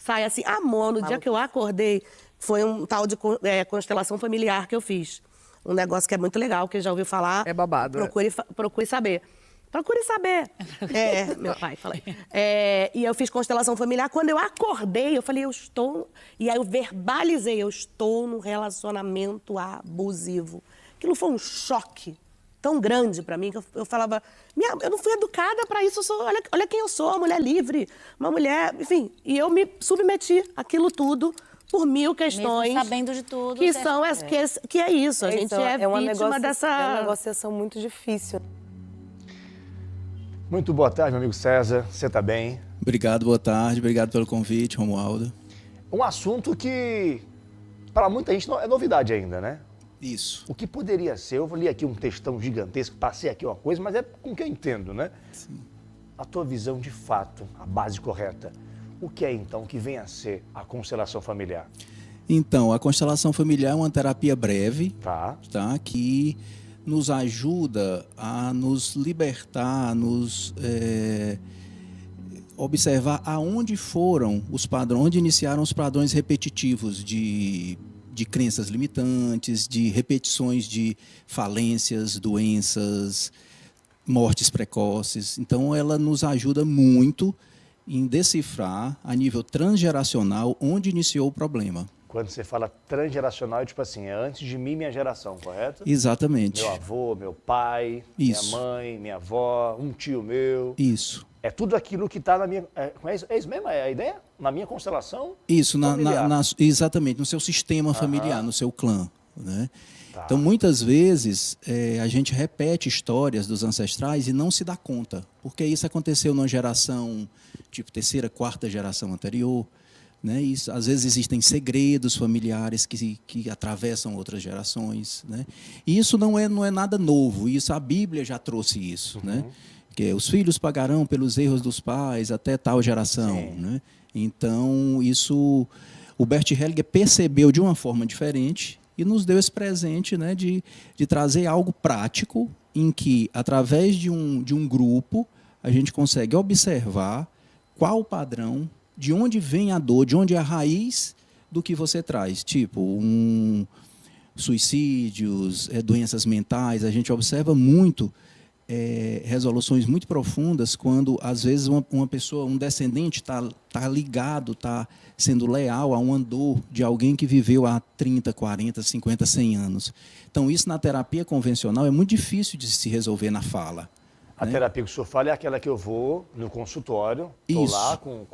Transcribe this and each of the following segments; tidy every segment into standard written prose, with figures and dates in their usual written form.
sai assim. Amor, no dia que eu acordei, foi um tal de constelação familiar que eu fiz. Um negócio que é muito legal, que já ouviu falar. É babado. Procure saber. Procure saber. Meu pai fala. E eu fiz constelação familiar. Quando eu acordei, eu falei, eu estou... E aí eu verbalizei, eu estou num relacionamento abusivo. Aquilo foi um choque tão grande pra mim, que eu falava, eu não fui educada pra isso, olha quem eu sou, uma mulher livre, uma mulher... Enfim, e eu me submeti àquilo tudo por mil questões. Mesmo sabendo de tudo. Que que é isso, a gente é vítima dessa... É uma negociação muito difícil. Muito boa tarde, meu amigo César. Você está bem? Obrigado, boa tarde. Obrigado pelo convite, Romualdo. Um assunto que, para muita gente, não é novidade ainda, né? Isso. O que poderia ser? Eu li aqui um textão gigantesco, passei aqui uma coisa, mas é com o que eu entendo, né? Sim. A tua visão de fato, a base correta. O que é, então, que vem a ser a constelação familiar? Então, a constelação familiar é uma terapia breve, Tá. Que nos ajuda a nos libertar, a nos observar aonde foram os padrões, onde iniciaram os padrões repetitivos de crenças limitantes, de repetições de falências, doenças, mortes precoces. Então, ela nos ajuda muito em decifrar, a nível transgeracional, onde iniciou o problema. Quando você fala transgeracional, é tipo assim, é antes de mim, minha geração, correto? Exatamente. Meu avô, meu pai, Isso. minha mãe, minha avó, um tio meu. Isso. É tudo aquilo que está na minha... É isso mesmo? É a ideia? Na minha constelação? Isso, familiar. exatamente, no seu sistema familiar, no seu clã. Né? Tá. Então, muitas vezes, a gente repete histórias dos ancestrais e não se dá conta, porque isso aconteceu numa geração, tipo, terceira, quarta geração anterior. Né? Isso, às vezes existem segredos familiares que atravessam outras gerações. Né? E isso não é nada novo, isso a Bíblia já trouxe isso. Né? Que os filhos pagarão pelos erros dos pais até tal geração. Né? Então, isso o Bert Hellinger percebeu de uma forma diferente e nos deu esse presente, né, de trazer algo prático em que, através de um grupo, a gente consegue observar qual o padrão, de onde vem a dor, de onde é a raiz do que você traz. Tipo, suicídios, doenças mentais, a gente observa muito resoluções muito profundas quando, às vezes, uma pessoa, um descendente está ligado, está sendo leal a uma dor de alguém que viveu há 30, 40, 50, 100 anos. Então, isso na terapia convencional é muito difícil de se resolver na fala. A terapia que o senhor fala é aquela que eu vou no consultório, estou lá com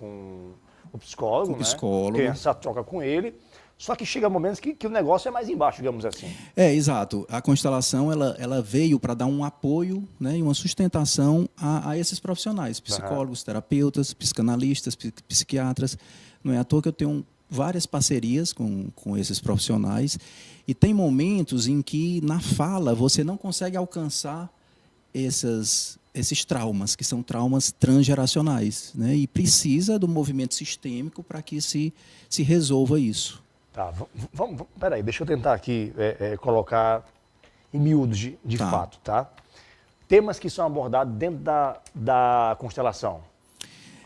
o psicólogo, o psicólogo. Tenho essa troca com ele, só que chega momentos que o negócio é mais embaixo, digamos assim. Exato. A constelação ela veio para dar um apoio, né, e uma sustentação a esses profissionais, psicólogos, terapeutas, psicanalistas, psiquiatras. Não é à toa que eu tenho várias parcerias com esses profissionais e tem momentos em que, na fala, você não consegue alcançar esses traumas, que são traumas transgeracionais, né? E precisa do movimento sistêmico para que se resolva isso. Tá, peraí, deixa eu tentar aqui colocar em miúdos de fato, tá? Temas que são abordados dentro da constelação.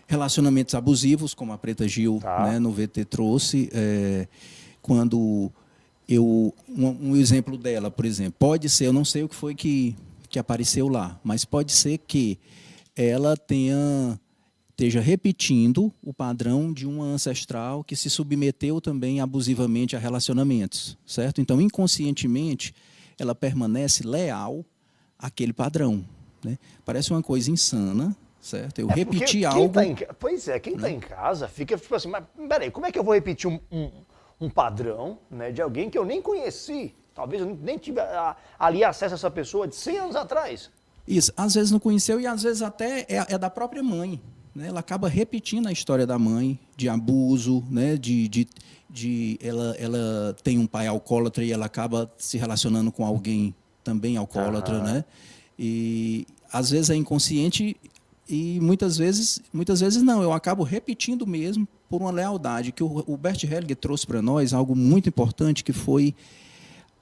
Relacionamentos abusivos, como a Preta Gil, né, no VT trouxe, quando um exemplo dela, por exemplo, pode ser, eu não sei o que foi que apareceu lá, mas pode ser que ela esteja repetindo o padrão de uma ancestral que se submeteu também abusivamente a relacionamentos, certo? Então, inconscientemente, ela permanece leal àquele padrão. Né? Parece uma coisa insana, certo? Eu repeti algo... Quem está em casa fica tipo assim, mas peraí, como é que eu vou repetir um padrão, né, de alguém que eu nem conheci? Talvez eu nem tive ali acesso a essa pessoa de 100 anos atrás. Isso, às vezes não conheceu e às vezes até é da própria mãe. Né? Ela acaba repetindo a história da mãe, de abuso, né? Ela tem um pai alcoólatra e ela acaba se relacionando com alguém também alcoólatra. Né? E às vezes é inconsciente e muitas vezes não. Eu acabo repetindo mesmo por uma lealdade, que o Bert Hellinger trouxe para nós algo muito importante, que foi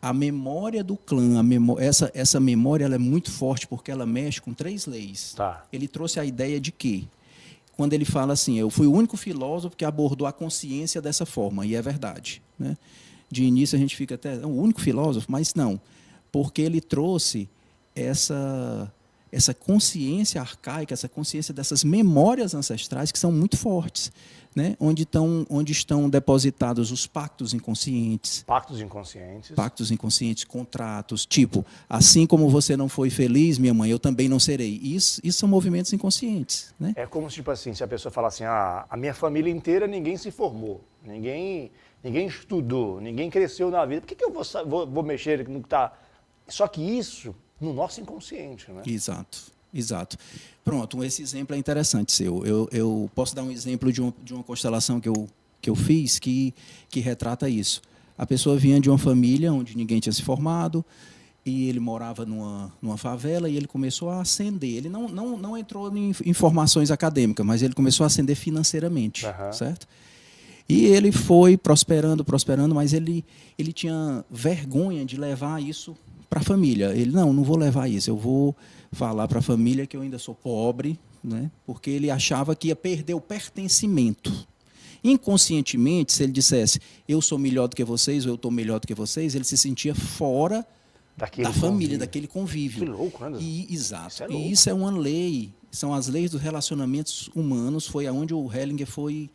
a memória do clã. Essa memória ela é muito forte porque ela mexe com 3 leis. Tá. Ele trouxe a ideia de que quando ele fala assim, eu fui o único filósofo que abordou a consciência dessa forma, e é verdade, né? De início a gente fica até, o único filósofo, mas não, porque ele trouxe essa consciência arcaica, essa consciência dessas memórias ancestrais que são muito fortes, né? Onde estão depositados os pactos inconscientes. Pactos inconscientes. Pactos inconscientes, contratos, tipo, assim como você não foi feliz, minha mãe, eu também não serei. Isso são movimentos inconscientes, né? É como tipo assim, se a pessoa falar assim, a minha família inteira ninguém se formou, ninguém estudou, ninguém cresceu na vida, por que eu vou mexer no que está... Só que isso no nosso inconsciente, né? Exato. Pronto, esse exemplo é interessante seu. Eu posso dar um exemplo de uma constelação que eu fiz que retrata isso. A pessoa vinha de uma família onde ninguém tinha se formado e ele morava numa favela e ele começou a ascender. Ele não entrou em informações acadêmicas, mas ele começou a ascender financeiramente, certo? E ele foi prosperando, mas ele tinha vergonha de levar isso para a família. Ele, não vou levar isso, eu vou falar para a família que eu ainda sou pobre, né? Porque ele achava que ia perder o pertencimento. Inconscientemente, se ele dissesse, eu sou melhor do que vocês, ou eu estou melhor do que vocês, ele se sentia fora da família, daquele convívio. Que louco, né? Exato. Isso é louco. E isso é uma lei, são as leis dos relacionamentos humanos, foi aonde o Hellinger foi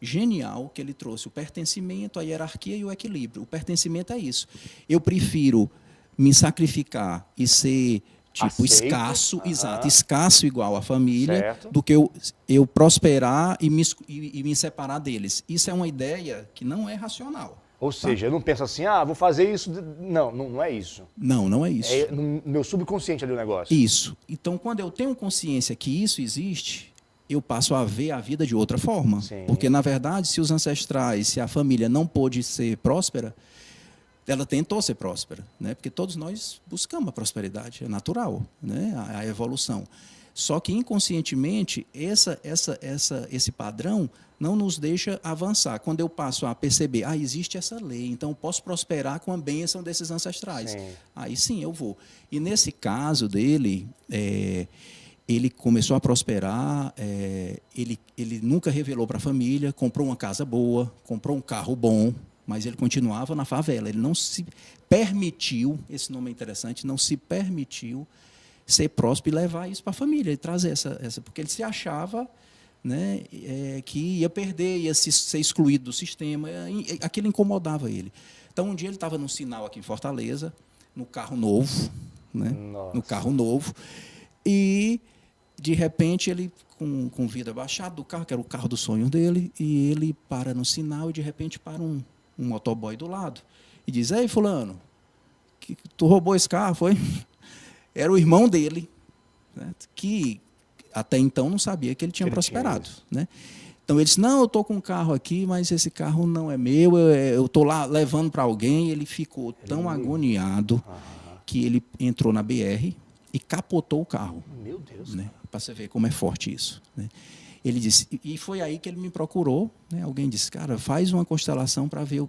genial, que ele trouxe o pertencimento, a hierarquia e o equilíbrio. O pertencimento é isso. Eu prefiro me sacrificar e ser tipo escasso, escasso igual à família, certo, do que eu prosperar e me separar deles. Isso é uma ideia que não é racional. Ou seja, eu não penso assim, vou fazer isso. Não é isso. Não é isso. É no meu subconsciente ali o negócio. Isso. Então, quando eu tenho consciência que isso existe, eu passo a ver a vida de outra forma. Sim. Porque, na verdade, se os ancestrais, se a família não pôde ser próspera, ela tentou ser próspera, né? Porque todos nós buscamos a prosperidade, é natural, né? A evolução. Só que, inconscientemente, esse padrão não nos deixa avançar. Quando eu passo a perceber, existe essa lei, então eu posso prosperar com a bênção desses ancestrais. Sim. Aí sim eu vou. E nesse caso dele, ele começou a prosperar, ele nunca revelou para a família, comprou uma casa boa, comprou um carro bom, mas ele continuava na favela. Ele não se permitiu, esse nome é interessante, não se permitiu ser próspero e levar isso para a família, e trazer essa, porque ele se achava, né, que ia perder, ia ser excluído do sistema, aquilo incomodava ele. Então, um dia ele estava num sinal aqui em Fortaleza, no carro novo, né, no carro novo, e, de repente, ele, com o vidro abaixado do carro, que era o carro do sonho dele, e ele para no sinal, e, de repente, para um motoboy do lado, e diz, ei, fulano, tu roubou esse carro, foi? Era o irmão dele, né, que até então não sabia que ele tinha prosperado. Né? Então ele disse, não, eu estou com um carro aqui, mas esse carro não é meu, eu estou lá levando para alguém. Ele ficou tão agoniado que ele entrou na BR e capotou o carro. Meu Deus. Né? Para você ver como é forte isso. Né? Ele disse, e foi aí que ele me procurou. Né? Alguém disse, cara, faz uma constelação para ver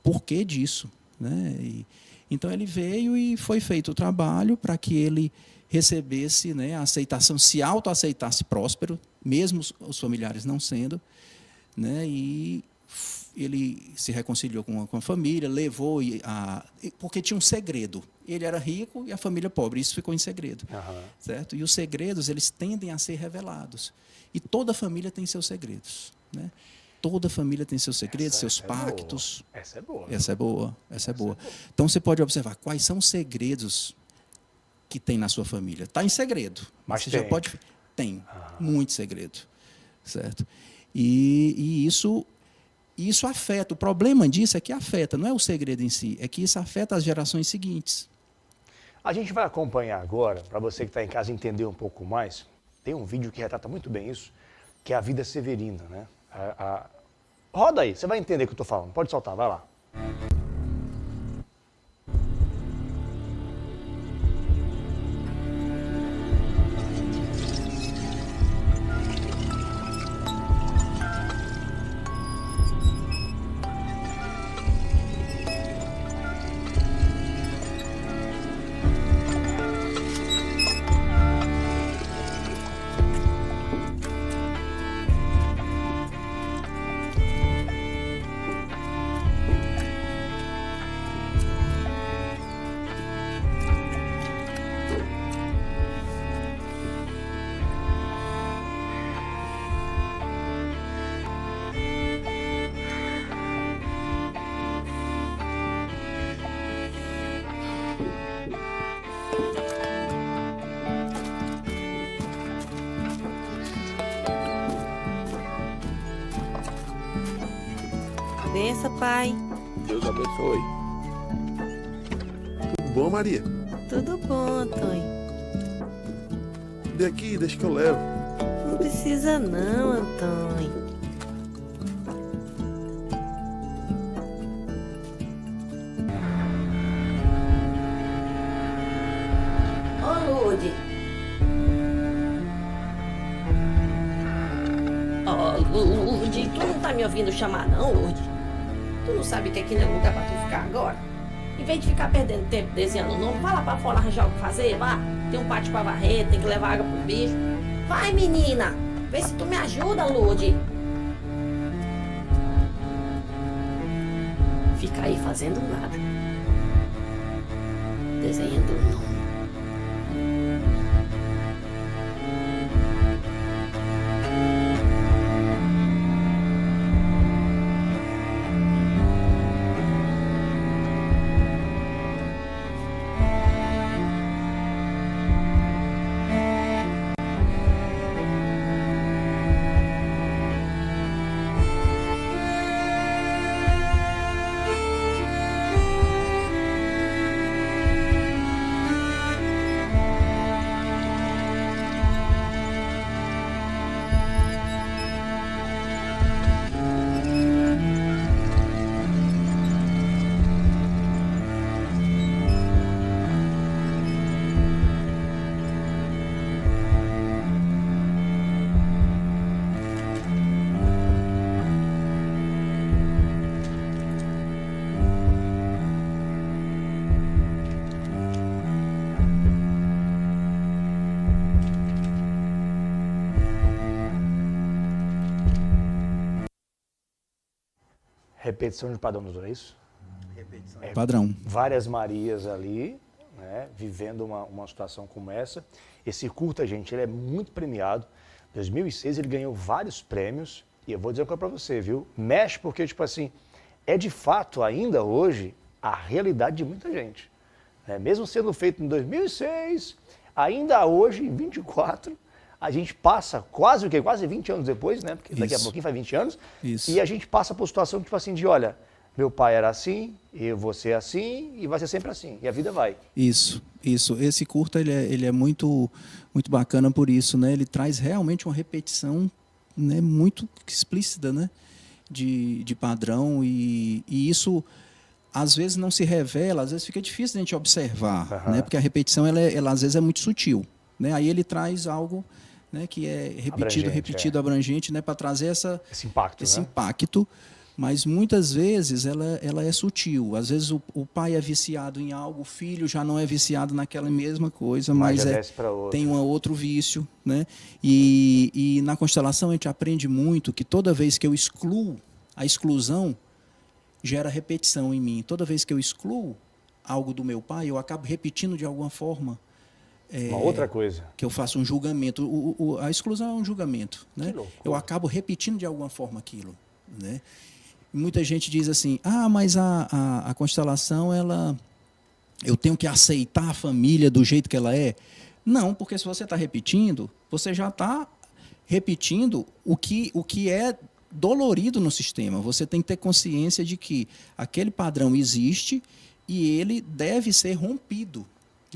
por que disso. Né? Então ele veio e foi feito o trabalho para que ele recebesse, né, a aceitação, se autoaceitasse próspero, mesmo os familiares não sendo, né, e ele se reconciliou com a família, levou porque tinha um segredo. Ele era rico e a família pobre, isso ficou em segredo. Certo? E os segredos, eles tendem a ser revelados. E toda família tem seus segredos. Né? Toda família tem seus segredos, seus pactos. Essa é boa. Essa é boa. Então, você pode observar quais são os segredos que tem na sua família. Está em segredo. Mas você já pode... Tem. Muito segredo. Certo? E isso afeta. O problema disso é que afeta. Não é o segredo em si. É que isso afeta as gerações seguintes. A gente vai acompanhar agora, para você que está em casa entender um pouco mais, tem um vídeo que retrata muito bem isso, que é a vida severina, né? Roda aí, você vai entender o que eu estou falando. Pode soltar, vai lá. Bença, pai. Deus abençoe. Tudo bom, Maria? Tudo bom, Antônio. Dê aqui, deixa que eu levo. Não precisa não, Antônio. Ô, Lude. Lude, tu não tá me ouvindo chamar não, Lude? Tu não sabe que aqui não é lugar pra tu ficar agora? Em vez de ficar perdendo tempo desenhando o nome, vai lá pra fora arranjar o que fazer, vá. Tem um pátio pra varrer, tem que levar água pro bicho. Vai, menina! Vê se tu me ajuda, Lude. Fica aí fazendo nada. Desenhando o nome. Repetição de padrão dos dois. Padrão. Várias Marias ali, né, vivendo uma situação como essa. Esse curta, gente, ele é muito premiado. Em 2006 ele ganhou vários prêmios. E eu vou dizer uma coisa pra você, viu? Mexe porque, tipo assim, é de fato ainda hoje a realidade de muita gente. Né? Mesmo sendo feito em 2006, ainda hoje, em 24, a gente passa quase 20 anos depois, né? Porque daqui a pouquinho faz 20 anos. Isso. E a gente passa por situação tipo assim de, olha, meu pai era assim, eu vou ser assim e vai ser sempre assim. E a vida vai. Isso. Esse curta ele é muito bacana por isso, né? Ele traz realmente uma repetição, né, muito explícita, né, de padrão e isso às vezes não se revela, às vezes fica difícil de a gente observar, né? Porque a repetição ela às vezes é muito sutil, né? Aí ele traz algo, né, que é repetido, abrangente, né, para trazer esse impacto. Mas muitas vezes ela é sutil. Às vezes o pai é viciado em algo, o filho já não é viciado naquela mesma coisa, mas tem um outro vício, né? E na constelação a gente aprende muito que toda vez que eu excluo, a exclusão gera repetição em mim. Toda vez que eu excluo algo do meu pai, eu acabo repetindo de alguma forma. Uma outra coisa. Que eu faço um julgamento. A exclusão é um julgamento, né? Eu acabo repetindo de alguma forma aquilo, né? Muita gente diz assim, mas a constelação, eu tenho que aceitar a família do jeito que ela é. Não, porque se você está repetindo, você já está repetindo o que é dolorido no sistema. Você tem que ter consciência de que aquele padrão existe e ele deve ser rompido.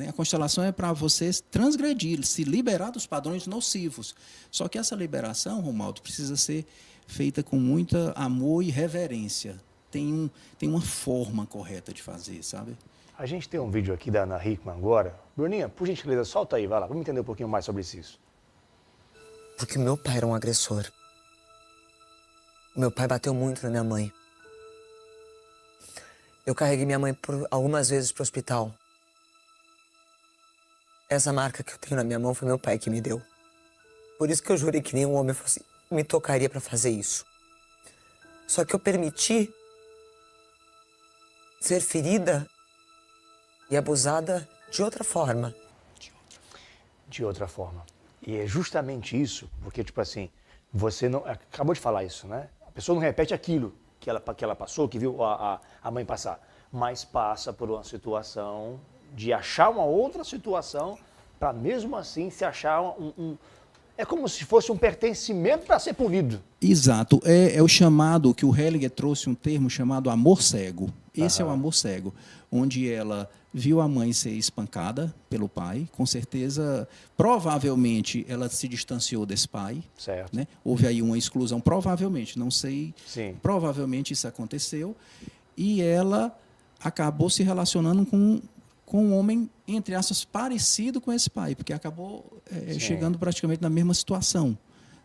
A constelação é para você transgredir, se liberar dos padrões nocivos. Só que essa liberação, Romualdo, precisa ser feita com muito amor e reverência. Tem uma forma correta de fazer, sabe? A gente tem um vídeo aqui da Ana Hickman agora. Bruninha, por gentileza, solta aí, vai lá. Vamos entender um pouquinho mais sobre isso. Porque meu pai era um agressor. Meu pai bateu muito na minha mãe. Eu carreguei minha mãe algumas vezes para o hospital. Essa marca que eu tenho na minha mão foi meu pai que me deu. Por isso que eu jurei que nenhum homem me tocaria para fazer isso. Só que eu permiti ser ferida e abusada de outra forma. De outra forma. E é justamente isso, porque, tipo assim, você não... Acabou de falar isso, né? A pessoa não repete aquilo que ela passou, que viu a mãe passar, mas passa por uma situação de achar uma outra situação para mesmo assim se achar é como se fosse um pertencimento para ser punido. Exato. É o chamado, que o Hellinger trouxe um termo chamado amor cego. Esse é o amor cego, onde ela viu a mãe ser espancada pelo pai, com certeza, provavelmente ela se distanciou desse pai. Certo. Né? Houve aí uma exclusão, provavelmente, não sei, Sim. provavelmente isso aconteceu, e ela acabou se relacionando com um homem, entre aspas, parecido com esse pai, porque acabou chegando praticamente na mesma situação,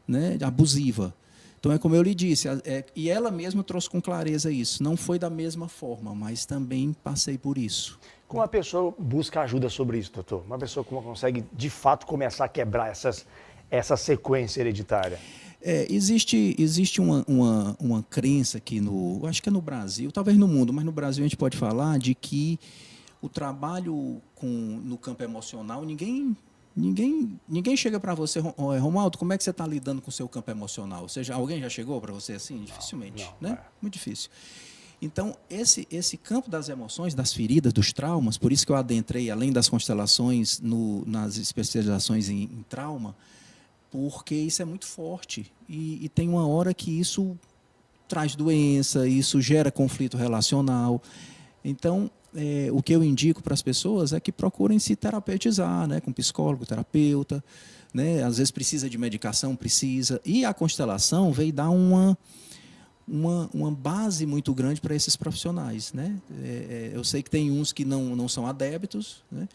né, abusiva. Então, é como eu lhe disse, e ela mesma trouxe com clareza isso. Não foi da mesma forma, mas também passei por isso. Como a pessoa busca ajuda sobre isso, doutor? Uma pessoa como consegue, de fato, começar a quebrar essa sequência hereditária? Existe uma crença aqui acho que é no Brasil, talvez no mundo, mas no Brasil a gente pode falar de que o trabalho no campo emocional, ninguém chega para você, Romualdo, como é que você está lidando com o seu campo emocional? Alguém já chegou para você assim? Dificilmente, né? Muito difícil. Então, esse campo das emoções, das feridas, dos traumas, por isso que eu adentrei, além das constelações, nas especializações em trauma, porque isso é muito forte. E tem uma hora que isso traz doença, isso gera conflito relacional. Então, o que eu indico para as pessoas é que procurem se terapeutizar, né, com psicólogo, terapeuta, né, às vezes precisa de medicação, precisa. E a constelação veio dar uma base muito grande para esses profissionais, né? Eu sei que tem uns que não são adeptos, né?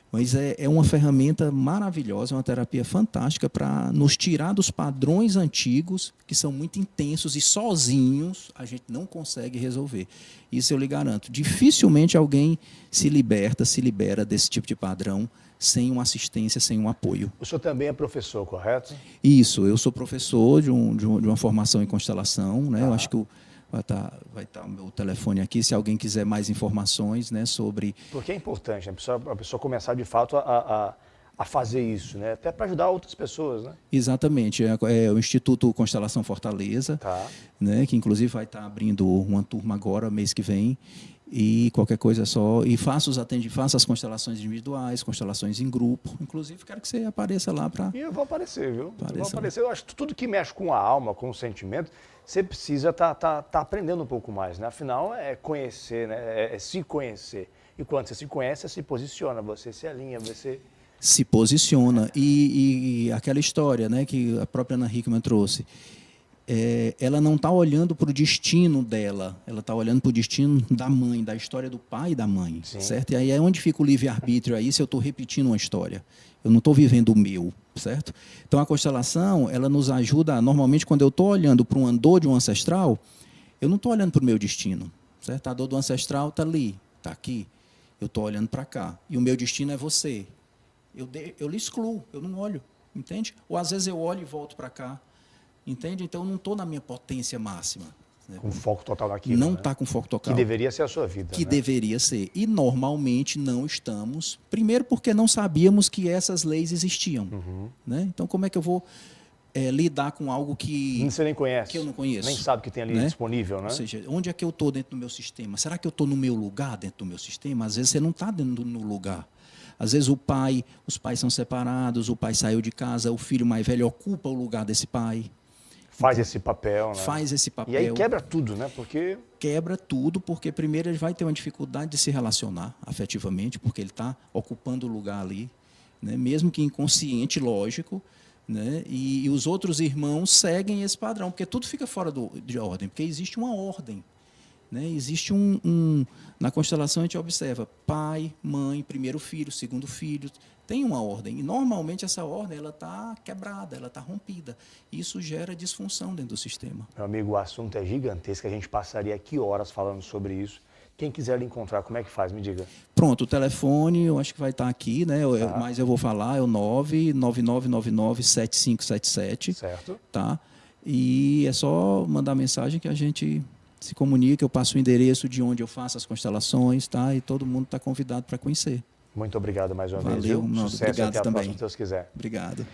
Mas é uma ferramenta maravilhosa, uma terapia fantástica para nos tirar dos padrões antigos, que são muito intensos e sozinhos a gente não consegue resolver. Isso eu lhe garanto. Dificilmente alguém se libera desse tipo de padrão sem uma assistência, sem um apoio. O senhor também é professor, correto? Isso, eu sou professor de uma formação em constelação, né? Eu acho que vai estar o meu telefone aqui, se alguém quiser mais informações, né, sobre... Porque é importante, né? A pessoa começar de fato a fazer isso, né? Até para ajudar outras pessoas, né? Exatamente, é o Instituto Constelação Fortaleza, né, que inclusive vai estar abrindo uma turma agora, mês que vem, e qualquer coisa é só... E faço as constelações individuais, constelações em grupo, inclusive quero que você apareça lá para... E eu vou aparecer, viu? Eu vou aparecer. Eu acho que tudo que mexe com a alma, com o sentimento, você precisa tá aprendendo um pouco mais, né? Afinal, é conhecer, né? É se conhecer. E quando você se conhece, você se posiciona, você se alinha, você... Se posiciona. E aquela história, né, que a própria Ana Hickman trouxe, ela não está olhando para o destino dela, ela está olhando para o destino da mãe, da história do pai e da mãe, certo? E aí é onde fica o livre-arbítrio aí, se eu estou repetindo uma história. Eu não estou vivendo o meu, certo? Então, a constelação, ela nos ajuda, normalmente, quando eu estou olhando para uma dor de um ancestral, eu não estou olhando para o meu destino, certo? A dor do ancestral está ali, está aqui, eu estou olhando para cá. E o meu destino é você. Eu lhe excluo, eu não olho, entende? Ou, às vezes, eu olho e volto para cá, entende? Então, eu não estou na minha potência máxima. Com foco total naquilo. Não está com foco total. Que deveria ser a sua vida. Que né? deveria ser. E normalmente não estamos. Primeiro porque não sabíamos que essas leis existiam. Né? Então como é que eu vou lidar com algo que você nem conhece. Que eu não conheço. Nem sabe que tem ali disponível, né? Ou seja, onde é que eu estou dentro do meu sistema? Será que eu estou no meu lugar dentro do meu sistema? Às vezes você não está dentro do lugar. Às vezes os pais são separados, o pai saiu de casa, o filho mais velho ocupa o lugar desse pai. Faz esse papel, né? Faz esse papel. E aí quebra tudo, né? Porque... Quebra tudo, porque primeiro ele vai ter uma dificuldade de se relacionar afetivamente, porque ele está ocupando o lugar ali, né? Mesmo que inconsciente, lógico, né? E os outros irmãos seguem esse padrão, porque tudo fica fora de ordem, porque existe uma ordem. Né? Existe na constelação a gente observa pai, mãe, primeiro filho, segundo filho, tem uma ordem. E normalmente essa ordem está quebrada, ela está rompida. Isso gera disfunção dentro do sistema. Meu amigo, o assunto é gigantesco, a gente passaria aqui horas falando sobre isso. Quem quiser lhe encontrar, como é que faz? Me diga. Pronto, o telefone eu acho que vai estar aqui, né? Mas eu vou falar, é o 999997577. Certo. Tá? E é só mandar mensagem que a gente se comunica, eu passo o endereço de onde eu faço as constelações, tá? E todo mundo está convidado para conhecer. Muito obrigado mais uma vez. Valeu, Sucesso obrigado até a também. próxima, se Deus quiser. Obrigado.